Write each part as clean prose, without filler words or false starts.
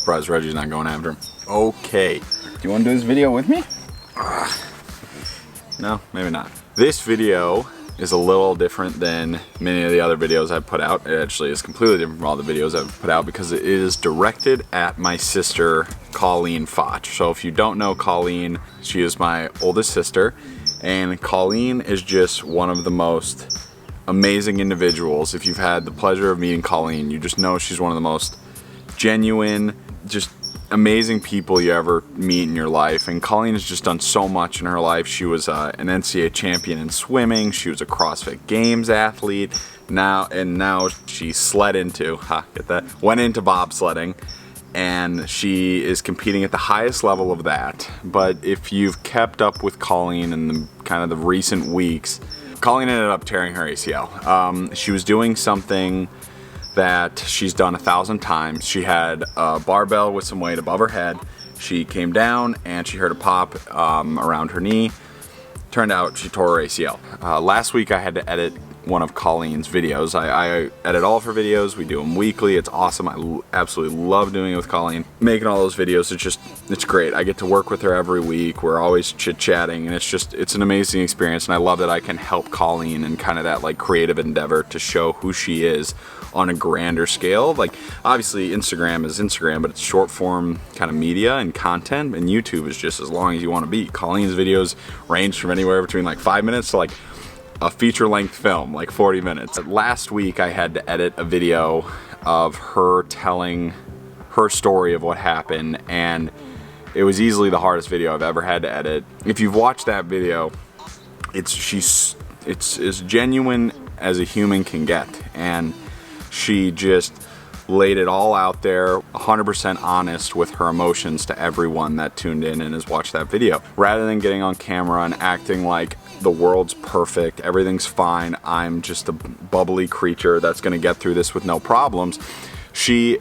surprised Reggie's not going after him. Okay. Do you want to do this video with me? No, maybe not. This video is a little different than many of the other videos I've put out. It actually is completely different from all the videos I've put out because it is directed at my sister, Colleen Fotsch. So if you don't know Colleen, she is my oldest sister, and Colleen is just one of the most amazing individuals. If you've had the pleasure of meeting Colleen, you just know she's one of the most genuine, just amazing people you ever meet in your life. And Colleen has just done so much in her life. She was an NCAA champion in swimming. She was a CrossFit Games athlete. Now she went into bobsledding, and she is competing at the highest level of that. But if you've kept up with Colleen in the kind of the recent weeks, Colleen ended up tearing her ACL. She was doing something that she's done 1,000 times. She had a barbell with some weight above her head. She came down and she heard a pop around her knee. Turned out she tore her ACL. Last week I had to edit one of Colleen's videos. I edit all of her videos. We do them weekly. It's awesome. I absolutely love doing it with Colleen. Making all those videos, it's great. I get to work with her every week. We're always chit-chatting, and it's an amazing experience, and I love that I can help Colleen in kind of that like creative endeavor to show who she is on a grander scale. Like, obviously Instagram is Instagram, but it's short form kind of media and content, and YouTube is just as long as you want to be. Colleen's videos range from anywhere between like 5 minutes to like a feature-length film, like 40 minutes. Last week I had to edit a video of her telling her story of what happened, and it was easily the hardest video I've ever had to edit. If you've watched that video, it's as genuine as a human can get, and she just laid it all out there, 100% honest with her emotions to everyone that tuned in and has watched that video. Rather than getting on camera and acting like the world's perfect, everything's fine, I'm just a bubbly creature that's gonna get through this with no problems, she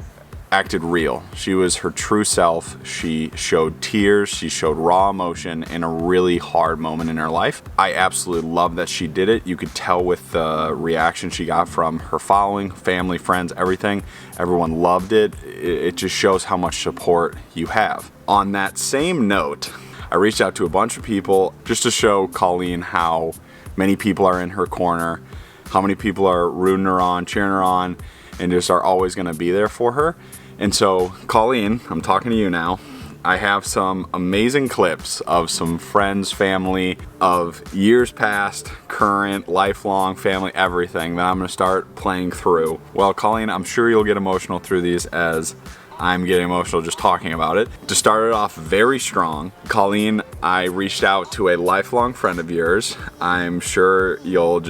acted real. She was her true self. She showed tears, she showed raw emotion in a really hard moment in her life. I absolutely love that she did it. You could tell with the reaction she got from her following, family, friends, everything. Everyone loved it. It just shows how much support you have. On that same note, I reached out to a bunch of people just to show Colleen how many people are in her corner, how many people are rooting her on, cheering her on, and just are always gonna be there for her. And so, Colleen, I'm talking to you now. I have some amazing clips of some friends, family, of years past, current, lifelong, family, everything that I'm gonna start playing through. Well, Colleen, I'm sure you'll get emotional through these as I'm getting emotional just talking about it. To start it off very strong, Colleen, I reached out to a lifelong friend of yours. I'm sure you'll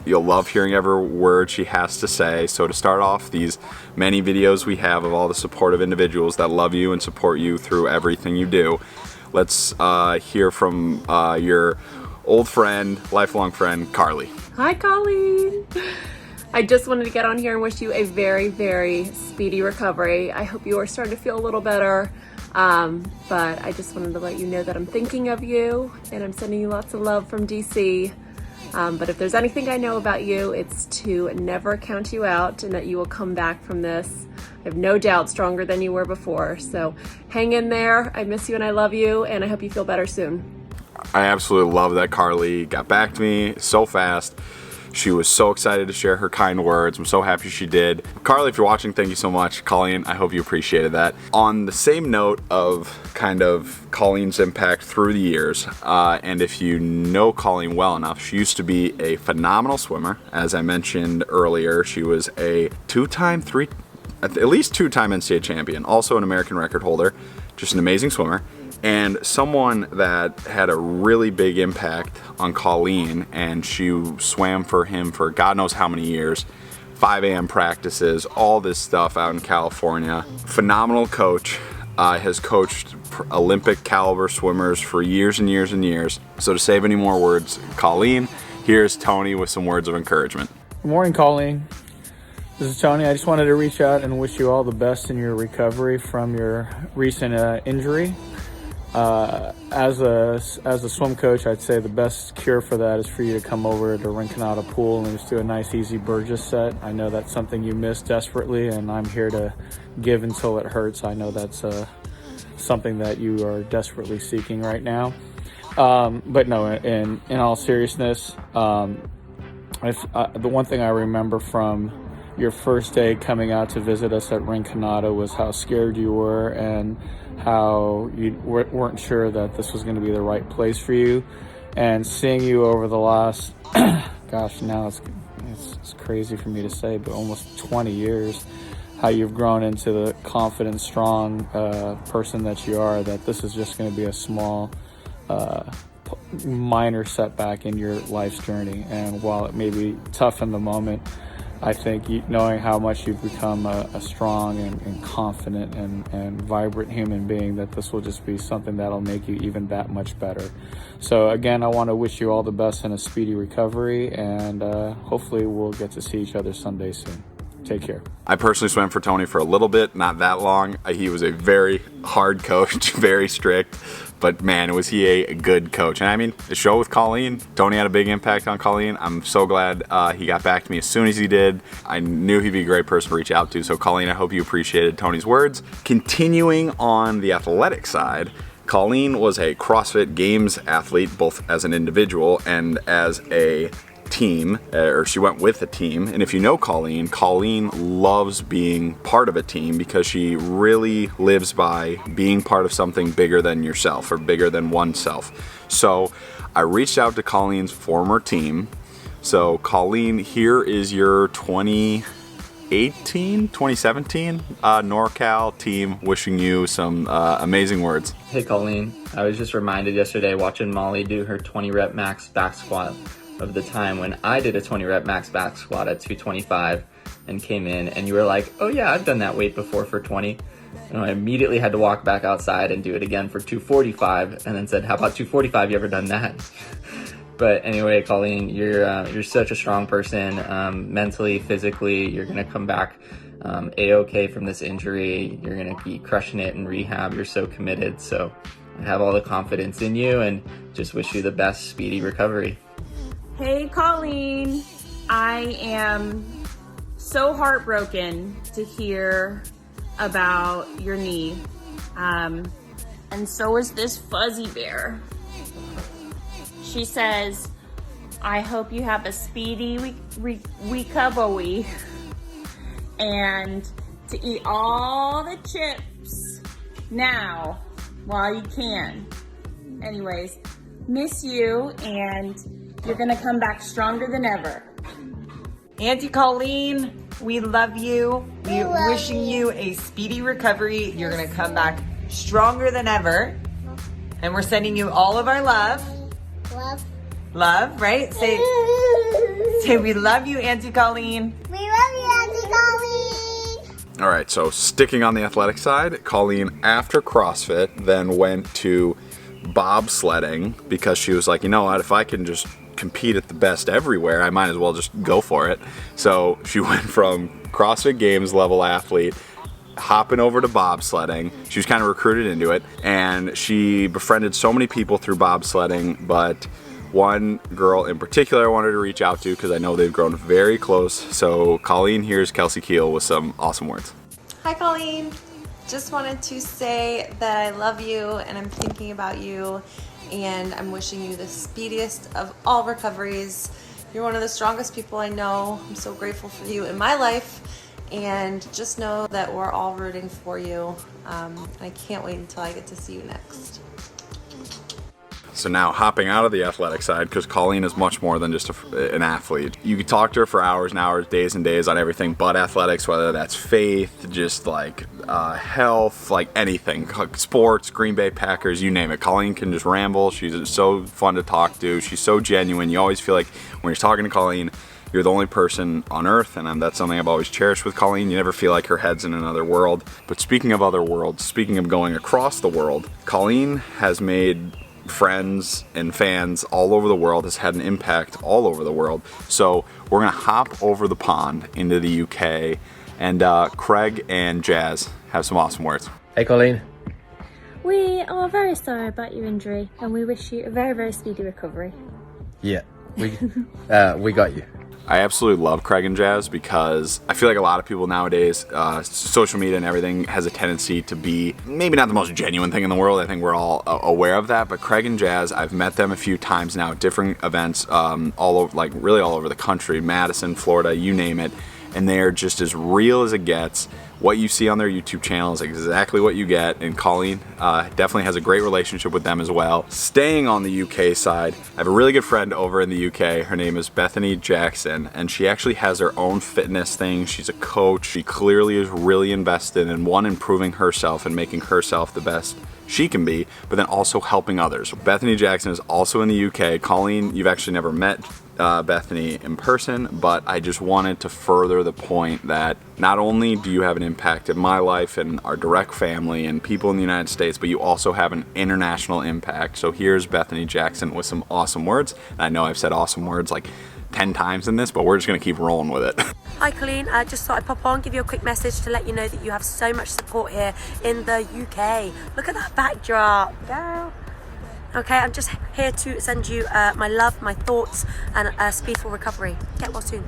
love hearing every word she has to say. So to start off these many videos we have of all the supportive individuals that love you and support you through everything you do, let's hear from your old friend, lifelong friend, Carly. Hi, Colleen. I just wanted to get on here and wish you a very, very speedy recovery. I hope you are starting to feel a little better. But I just wanted to let you know that I'm thinking of you and I'm sending you lots of love from DC. But if there's anything I know about you, it's to never count you out and that you will come back from this, I have no doubt, stronger than you were before. So hang in there. I miss you and I love you, and I hope you feel better soon. I absolutely love that Carly got back to me so fast. She was so excited to share her kind words. I'm so happy she did. Carly, if you're watching, thank you so much. Colleen, I hope you appreciated that. On the same note of kind of Colleen's impact through the years, and if you know Colleen well enough, she used to be a phenomenal swimmer. As I mentioned earlier, she was a at least two-time NCAA champion, also an American record holder, just an amazing swimmer. And someone that had a really big impact on Colleen, and she swam for him for God knows how many years, 5 a.m. practices, all this stuff out in California. Phenomenal coach, has coached Olympic caliber swimmers for years and years and years. So to save any more words, Colleen, here's Tony with some words of encouragement. Good morning, Colleen. This is Tony. I just wanted to reach out and wish you all the best in your recovery from your recent injury. As a swim coach, I'd say the best cure for that is for you to come over to Rinconada Pool and just do a nice easy Burgess set. I know that's something you miss desperately, and I'm here to give until it hurts. I know that's something that you are desperately seeking right now. But no, in all seriousness, the one thing I remember from your first day coming out to visit us at Rinconada was how scared you were and how you weren't sure that this was going to be the right place for you. And seeing you over the last, gosh, now it's crazy for me to say, but almost 20 years, how you've grown into the confident, strong person that you are, that this is just going to be a small, minor setback in your life's journey. And while it may be tough in the moment, I think knowing how much you've become a strong and confident and vibrant human being, that this will just be something that'll make you even that much better. So again, I want to wish you all the best in a speedy recovery, and hopefully we'll get to see each other someday soon. Take care. I personally swam for Tony for a little bit, not that long. He was a very hard coach, very strict, but man, was he a good coach. And I mean, the show with Colleen, Tony had a big impact on Colleen. I'm so glad he got back to me as soon as he did. I knew he'd be a great person to reach out to. So Colleen, I hope you appreciated Tony's words. Continuing on the athletic side, Colleen was a CrossFit Games athlete, both as an individual and as a team, or she went with a team. And if you know Colleen, Colleen loves being part of a team because she really lives by being part of something bigger than yourself or bigger than oneself. So I reached out to Colleen's former team. So Colleen, here is your 2017 NorCal team wishing you some amazing words. Hey Colleen, I was just reminded yesterday watching Molly do her 20 rep max back squat of the time when I did a 20 rep max back squat at 225 and came in, and you were like, oh yeah, I've done that weight before for 20. And I immediately had to walk back outside and do it again for 245, and then said, how about 245? You ever done that? But anyway, Colleen, you're such a strong person, mentally, physically. You're gonna come back a-okay from this injury. You're gonna be crushing it in rehab. You're so committed. So I have all the confidence in you and just wish you the best speedy recovery. Hey Colleen, I am so heartbroken to hear about your knee. And so is this fuzzy bear. She says, I hope you have a speedy recovery and to eat all the chips now while you can. Anyways, miss you, and you're gonna come back stronger than ever. Auntie Colleen, we love you. We're wishing you a speedy recovery. You're gonna come back stronger than ever. And we're sending you all of our love. Love, right? Say we love you, Auntie Colleen. We love you, Auntie Colleen. All right, so sticking on the athletic side, Colleen, after CrossFit, then went to bobsledding because she was like, you know what, if I can just compete at the best everywhere, I might as well just go for it. So she went from CrossFit Games level athlete hopping over to bobsledding. She was kind of recruited into it, and she befriended so many people through bobsledding, but one girl in particular I wanted to reach out to because I know they've grown very close. So Colleen, here's Kelsey Keel with some awesome words. Hi Colleen, just wanted to say that I love you and I'm thinking about you and I'm wishing you the speediest of all recoveries. You're one of the strongest people I know. I'm so grateful for you in my life, and just know that we're all rooting for you. I can't wait until I get to see you next. So now hopping out of the athletic side, because Colleen is much more than just an athlete. You could talk to her for hours and hours, days and days on everything but athletics, whether that's faith, just like health, like anything, sports, Green Bay Packers, you name it. Colleen can just ramble. She's so fun to talk to. She's so genuine. You always feel like when you're talking to Colleen, you're the only person on earth, and that's something I've always cherished with Colleen. You never feel like her head's in another world. But speaking of other worlds, speaking of going across the world, Colleen has made friends and fans all over the world, has had an impact all over the world. So we're gonna hop over the pond into the UK, and Craig and Jazz have some awesome words. Hey Colleen, We are very sorry about your injury and we wish you a very, very speedy recovery. Yeah, we got you. I absolutely love Craig and Jazz because I feel like a lot of people nowadays, social media and everything has a tendency to be maybe not the most genuine thing in the world. I think we're all aware of that. But Craig and Jazz, I've met them a few times now at different events, all over, like really all over the country, Madison, Florida, you name it. And they're just as real as it gets. What you see on their YouTube channel is exactly what you get, and Colleen definitely has a great relationship with them as well. Staying on the UK side, I have a really good friend over in the UK. Her name is Bethany Jackson, and she actually has her own fitness thing. She's a coach. She clearly is really invested in improving herself and making herself the best she can be, but then also helping others. Bethany Jackson is also in the UK. Colleen, you've actually never met Bethany in person, but I just wanted to further the point that not only do you have an impact in my life and our direct family and people in the United States, but you also have an international impact. So here's Bethany Jackson with some awesome words. And I know I've said awesome words like 10 times in this, but we're just gonna keep rolling with it. Hi Colleen, I just thought I'd pop on, give you a quick message to let you know that you have so much support here in the UK. Look at that backdrop, girl. Okay, I'm just here to send you my love, my thoughts, and a speedful recovery. Get well soon.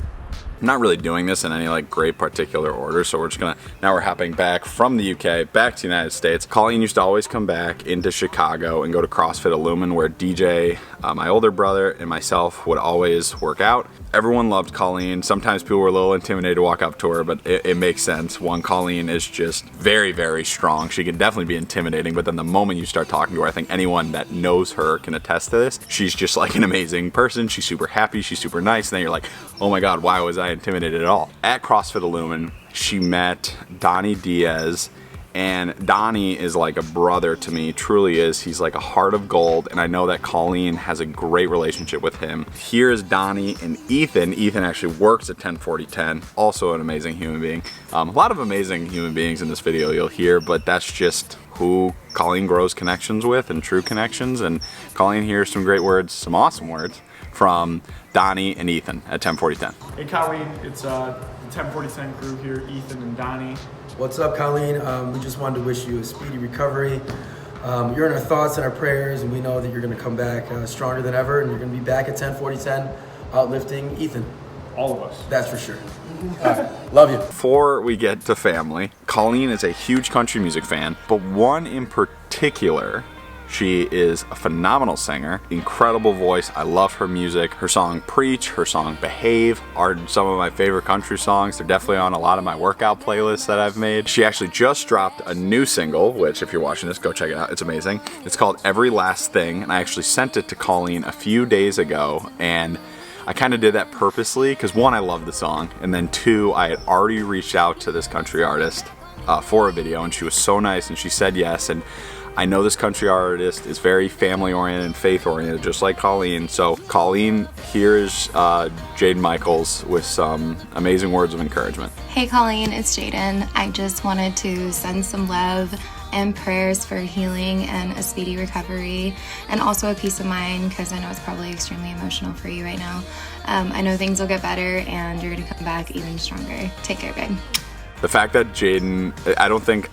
I'm not really doing this in any like great particular order, so we're just gonna, now we're hopping back from the UK back to the United States. Colleen used to always come back into Chicago and go to CrossFit Illumin, where DJ, my older brother, and myself would always work out. Everyone loved Colleen. Sometimes people were a little intimidated to walk up to her, but it makes sense. One, Colleen is just very, very strong. She can definitely be intimidating, but then the moment you start talking to her, I think anyone that knows her can attest to this. She's just like an amazing person. She's super happy. She's super nice. And then you're like, oh my God, why was I intimidated at all? At CrossFit Illumin, she met Donnie Diaz, and Donnie is like a brother to me, truly is. He's like a heart of gold, and I know that Colleen has a great relationship with him. Here's Donnie and Ethan. Ethan actually works at 104010, also an amazing human being. A lot of amazing human beings in this video you'll hear, but that's just who Colleen grows connections with, and true connections. And Colleen hears some great words, some awesome words from Donnie and Ethan at 104010. Hey Colleen, it's the 104010 crew here, Ethan and Donnie. What's up, Colleen? We just wanted to wish you a speedy recovery. You're in our thoughts and our prayers, and we know that you're going to come back stronger than ever, and you're going to be back at 104010 outlifting Ethan. All of us. That's for sure. Love you. Before we get to family, Colleen is a huge country music fan, but one in particular. She is a phenomenal singer, incredible voice. I love her music. Her song Preach, her song Behave are some of my favorite country songs. They're definitely on a lot of my workout playlists that I've made. She actually just dropped a new single, which if you're watching this, go check it out. It's amazing. It's called Every Last Thing, and I actually sent it to Colleen a few days ago, and I kind of did that purposely because one, I love the song, and then two, I had already reached out to this country artist for a video, and she was so nice, and she said yes. And I know this country artist is very family-oriented and faith-oriented, just like Colleen. So Colleen, here's Jaden Michaels with some amazing words of encouragement. Hey Colleen, it's Jaden. I just wanted to send some love and prayers for healing and a speedy recovery, and also a peace of mind, because I know it's probably extremely emotional for you right now. I know things will get better and you're gonna come back even stronger. Take care, babe. The fact that Jaden, I don't think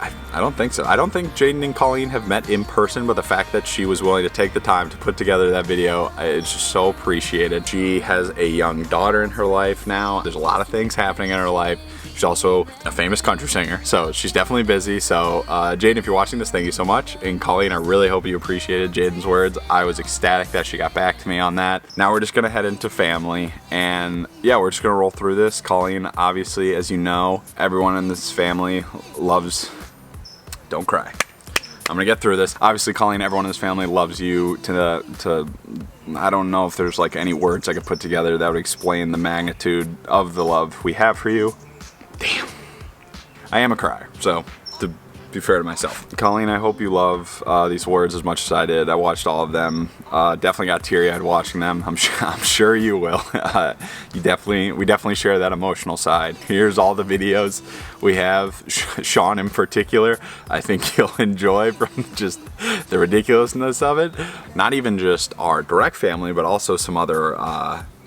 so. I don't think Jaden and Colleen have met in person, but the fact that she was willing to take the time to put together that video, it's just so appreciated. She has a young daughter in her life now. There's a lot of things happening in her life. She's also a famous country singer, so she's definitely busy. So Jaden, if you're watching this, thank you so much. And Colleen, I really hope you appreciated Jaden's words. I was ecstatic that she got back to me on that. Now we're just gonna head into family, and yeah, we're just gonna roll through this. Colleen, obviously, as you know, everyone in this family loves, don't cry. I'm gonna get through this. Obviously, Colleen, everyone in this family loves you to I don't know if there's like any words I could put together that would explain the magnitude of the love we have for you. Damn. I am a crier, so to be fair to myself. Colleen, I hope you love these words as much as I did. I watched all of them. Definitely got teary-eyed watching them. I'm sure you will. We definitely share that emotional side. Here's all the videos we have. Sean in particular, I think you'll enjoy from just the ridiculousness of it. Not even just our direct family, but also some other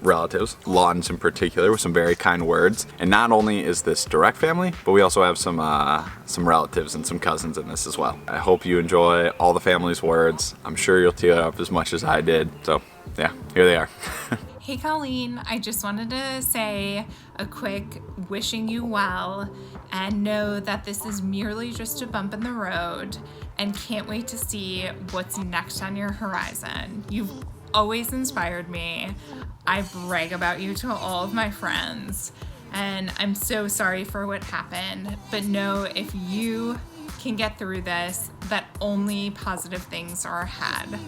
relatives, Lawton's in particular, with some very kind words. And not only is this direct family, but we also have some relatives and some cousins in this as well. I hope you enjoy all the family's words. I'm sure you'll tear up as much as I did. So yeah, here they are. Hey Colleen, I just wanted to say a quick wishing you well and know that this is merely just a bump in the road and can't wait to see what's next on your horizon. You've always inspired me. I brag about you to all of my friends and I'm so sorry for what happened, but know if you can get through this, that only positive things are ahead.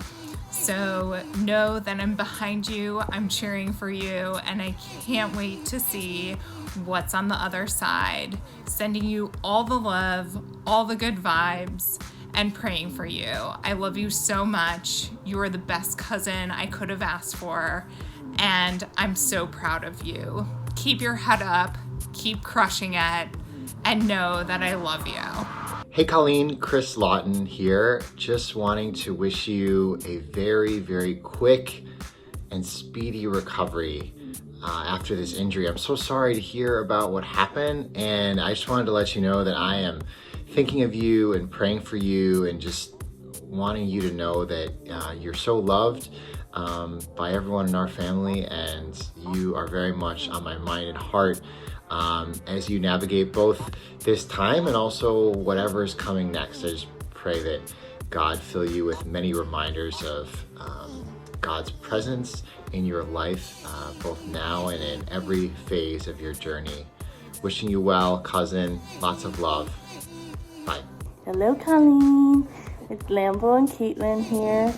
So know that I'm behind you, I'm cheering for you, and I can't wait to see what's on the other side. Sending you all the love, all the good vibes, and praying for you. I love you so much. You are the best cousin I could have asked for, and I'm so proud of you. Keep your head up, keep crushing it, and know that I love you. Hey Colleen, Chris Lawton here. Just wanting to wish you a very, very quick and speedy recovery after this injury. I'm so sorry to hear about what happened, and I just wanted to let you know that I am thinking of you and praying for you and just wanting you to know that you're so loved by everyone in our family, and you are very much on my mind and heart as you navigate both this time and also whatever is coming next. I just pray that God fill you with many reminders of God's presence in your life, both now and in every phase of your journey. Wishing you well, cousin. Lots of love. Bye. Hello, Colleen. It's Lambo and Caitlin here.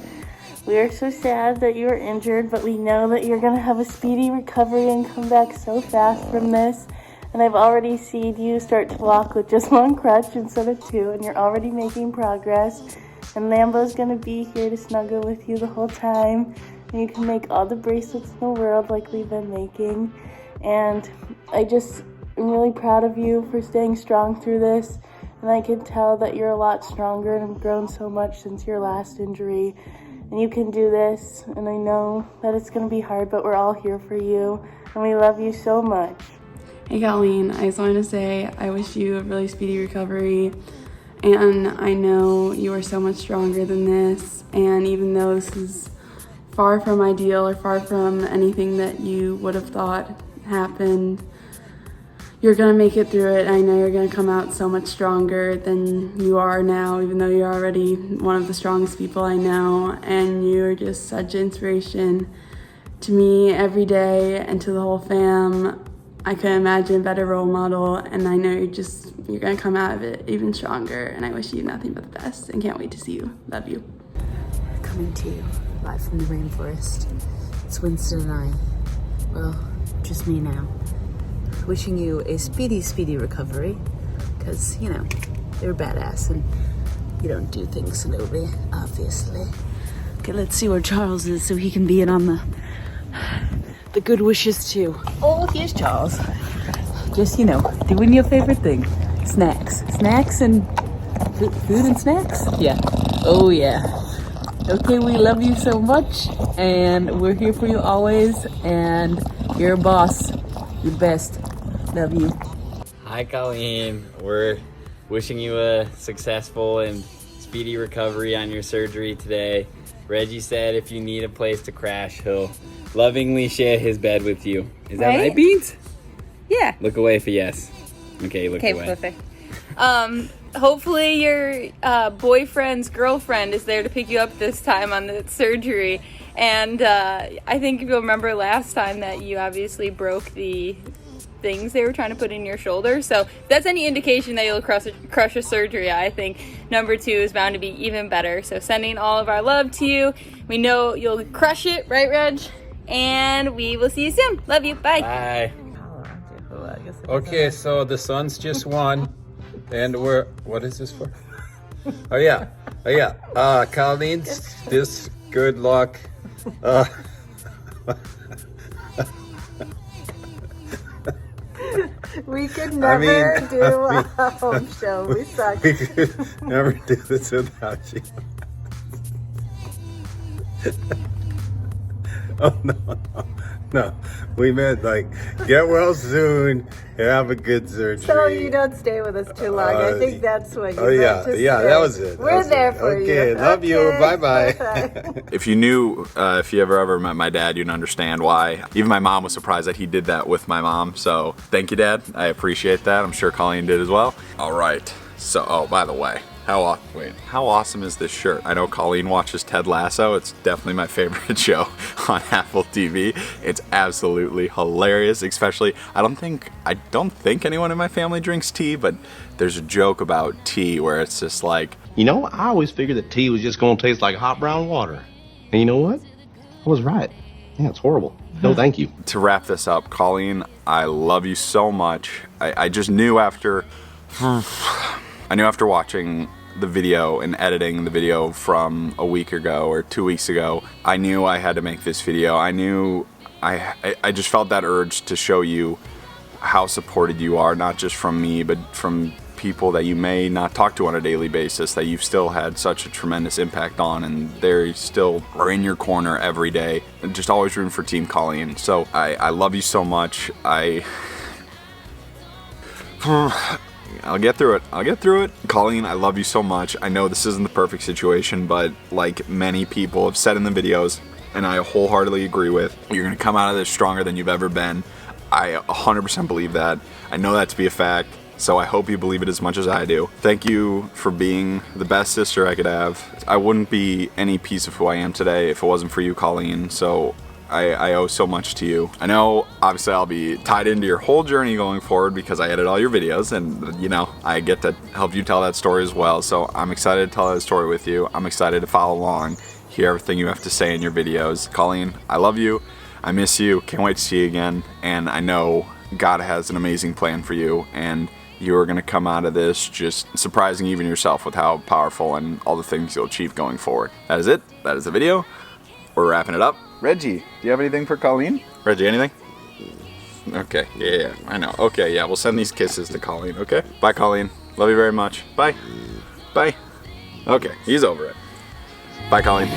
We are so sad that you are injured, but we know that you're going to have a speedy recovery and come back so fast from this. And I've already seen you start to walk with just one crutch instead of two, and you're already making progress. And Lambo's going to be here to snuggle with you the whole time. And you can make all the bracelets in the world like we've been making. And I just am really proud of you for staying strong through this. And I can tell that you're a lot stronger and have grown so much since your last injury. And you can do this. And I know that it's going to be hard, but we're all here for you. And we love you so much. Hey Colleen, I just wanted to say I wish you a really speedy recovery, and I know you are so much stronger than this, and even though this is far from ideal or far from anything that you would have thought happened, you're gonna make it through it. I know you're gonna come out so much stronger than you are now, even though you're already one of the strongest people I know, and you're just such inspiration to me every day and to the whole fam. I couldn't imagine a better role model, and I know you're gonna come out of it even stronger, and I wish you nothing but the best and can't wait to see you. Love you. Coming to you live from the rainforest. It's Winston and I. Well, just me now. Wishing you a speedy, speedy recovery, because, you know, you're badass and you don't do things slowly, obviously. Okay, let's see where Charles is so he can be in on the good wishes too. Oh, here's Charles. Just, you know, doing your favorite thing. Snacks. Snacks and food and snacks? Yeah. Oh, yeah. Okay, we love you so much, and we're here for you always, and you're a boss. You're the best. Love you. Hi, Colleen. We're wishing you a successful and speedy recovery on your surgery today. Reggie said if you need a place to crash, he'll lovingly share his bed with you. Is that right, Beans? Yeah. Look away for yes. Okay, look away. Okay, perfect. Hopefully your boyfriend's girlfriend is there to pick you up this time on the surgery. And I think you'll remember last time that you obviously broke the things they were trying to put in your shoulder. So if that's any indication that you'll crush a surgery, I think number 2 is bound to be even better. So sending all of our love to you. We know you'll crush it, right, Reg? And we will see you soon. Love you. Bye. Bye. Okay, so the Suns just won, and what is this for? Oh yeah. Colleen, this good luck. We could never do a home show. We suck. We could never do this without you. Oh no. No, we meant like get well soon and have a good surgery. So you don't stay with us too long. I think that's what you meant to say. That was it. We're there for you. Okay, love you. Bye-bye. If you knew, if you ever met my dad, you'd understand why. Even my mom was surprised that he did that with my mom. So thank you, Dad. I appreciate that. I'm sure Colleen did as well. All right. So, oh, by the way, how awesome is this shirt? I know Colleen watches Ted Lasso. It's definitely my favorite show on Apple TV. It's absolutely hilarious, especially, I don't think anyone in my family drinks tea, but there's a joke about tea where it's just like, you know, I always figured that tea was just going to taste like hot brown water. And you know what? I was right. Yeah, it's horrible. No, thank you. To wrap this up, Colleen, I love you so much. I just knew after watching the video and editing the video from a week ago or 2 weeks ago, I knew I had to make this video. I knew I just felt that urge to show you how supported you are, not just from me, but from people that you may not talk to on a daily basis, that you've still had such a tremendous impact on, and they still are in your corner every day, and just always rooting for Team Colleen. So I love you so much. I'll get through it. Colleen, I love you so much. I know this isn't the perfect situation, but like many people have said in the videos, and I wholeheartedly agree with, you're gonna come out of this stronger than you've ever been. I 100% believe that. I know that to be a fact, so I hope you believe it as much as I do. Thank you for being the best sister I could have. I wouldn't be any piece of who I am today if it wasn't for you, Colleen, so I owe so much to you. I know, obviously, I'll be tied into your whole journey going forward because I edit all your videos, and, you know, I get to help you tell that story as well. So I'm excited to tell that story with you. I'm excited to follow along, hear everything you have to say in your videos. Colleen, I love you. I miss you. Can't wait to see you again. And I know God has an amazing plan for you, and you are going to come out of this just surprising even yourself with how powerful and all the things you'll achieve going forward. That is it. That is the video. We're wrapping it up. Reggie, do you have anything for Colleen? Reggie, anything? Okay, yeah, I know. Okay, yeah, we'll send these kisses to Colleen, okay? Bye, Colleen. Love you very much. Bye. Bye. Okay, he's over it. Bye, Colleen.